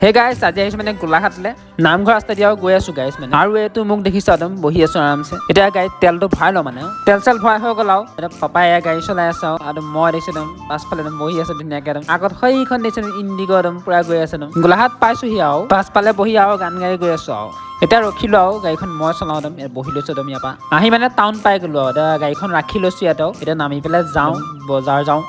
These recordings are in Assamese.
হে গাইছ আজি আহিছো মানে গোলাঘাটলে নামঘৰ ৰাস্তা দিয়াও গৈ আছো গাইছ মানে আৰু এইটো মোক দেখিছা একদম বহি আছো আৰামছে এতিয়া গাড়ীত তেলটো ভৰাই লওঁ মানে তেল চেল ভৰাই হৈ গ'ল আৰু এতিয়া পাপাই গাড়ী চলাই আছে আৰু মই দেখিছো একদম পাছফালে একদম বহি আছো ধুনীয়াকে একদম আগত সেইখন দেখিছো ইণ্ডিগ' একদম পুৰা গৈ আছে একদম গোলাঘাট পাইছোহি আৰু পাছফালে বহি আৰু গান গাই গৈ আছো আৰু এতিয়া ৰখিলো আৰু গাড়ীখন মই চলাওঁ একদম বহি লৈছো একদম ইয়াৰ পৰা আহি মানে টাউন পাই গলো আৰু এতিয়া গাড়ীখন ৰাখি লৈছো ইয়াতেও এতিয়া নামি পেলাই যাওঁ বজাৰ যাওঁ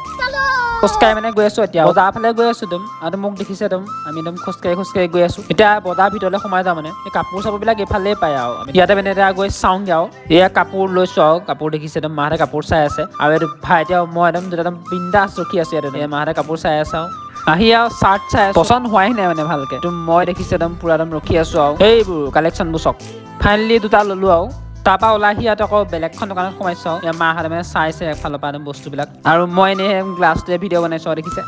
খোজকাঢ়ি মানে গৈ আছো এতিয়া বজাৰ ফালে গৈ আছো একদম আৰু মোক দেখিছে একদম আমি একদম খোজকাঢ়ি গৈ আছো এতিয়া বজাৰ ভিতৰলৈ সোমাই যাওঁ মানে এই কাপোৰ চাপোৰ বিলাক এইফালে পায় আৰু ইয়াতে মানে এতিয়া গৈ চাওঁগে আৰু এয়া কাপোৰ লৈছো আৰু কাপোৰ দেখিছে একদম মাহঁতে কাপোৰ চাই আছে আৰু এইটো ভাইটি আৰু মই একদম বিন্দাছ ৰখি আছো ইয়াতে মাহঁতে কাপোৰ চাই আছে আৰু আহি আৰু চাৰ্ট চাই পচন্দ হোৱাই নাই মানে ভালকে তো মই দেখিছো একদম পুৰা একদম ৰখি আছো আৰু এইবোৰ কালেকশ্যনবোৰ চক ফাইনেলি দুটা ললো আৰু তাৰপৰা ওলাই আহি ইয়াত আকৌ বেলেগখন দোকানত সোমাইছো আৰু মাহঁতে মানে চাইছে একফালৰ পৰা বস্তুবিলাক আৰু মই এনেই গ্লাছটোৱে ভিডিঅ' বনাইছো দেখিছে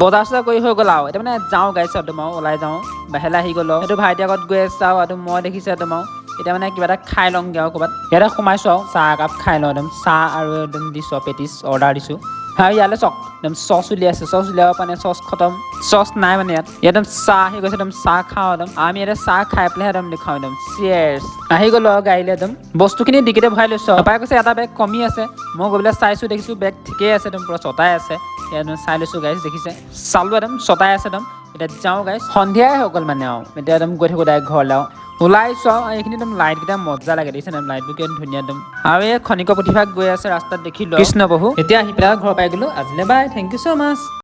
বজাৰ চজাৰ কৰি হৈ গ'ল আৰু এতিয়া মানে যাওঁ গাড়ী একদম আৰু ওলাই যাওঁ বাহিৰলৈ আহি গ'লো সেইটো ভাইটি আগত গৈ আছে আৰু মই দেখিছো একদম আৰু এতিয়া মানে কিবা এটা খাই লওঁগে আৰু ক'ৰবাত ইয়াতে সোমাইছো আৰু চাহ একাপ খাই লওঁ একদম চাহ আৰু একদম দিছো পেটিছ অৰ্ডাৰ দিছো আৰু ইয়ালৈ চক একদম চচ উলিয়াইছে চচ উলিয়াব মানে চচ খতম চচ নাই মানে ইয়াত একদম চাহ আহি গৈছে একদম চাহ খাওঁ একদম আমি ইয়াতে চাহ খাই পেলাই একদম দেখাওঁ একদম চিয়েৰ্ছ আহি গ'লো আৰু গাড়ীলৈ একদম বস্তুখিনি ডিকিতে ভৰাই লৈছো পাপাই কৈছে এটা বেগ কমি আছে মই গৈ পেলাই চাইছো দেখিছো বেগ ঠিকেই আছে একদম পুৰা চটাই আছে একদম চাই লৈছো গাইছ দেখিছে চালো একদম চটাই আছে একদম এতিয়া যাওঁ গাইছ সন্ধিয়াই হৈ গ'ল মানে আৰু এতিয়া একদম গৈ থাকো ডাইৰেক্ট ঘৰলৈ আৰু ওলাইছো আৰু এইখিনি একদম লাইট কেইটা মজা লাগে দেখিছে একদম লাইটবোৰ কিমান ধুনীয়া একদম আৰু এই খনিকৰ পুথিভাগ গৈ আছে ৰাস্তাত দেখিলো কৃষ্ণ প্ৰভু এতিয়া আহি পেলাই ঘৰ পাই গলো আজিলে bye thank you so' much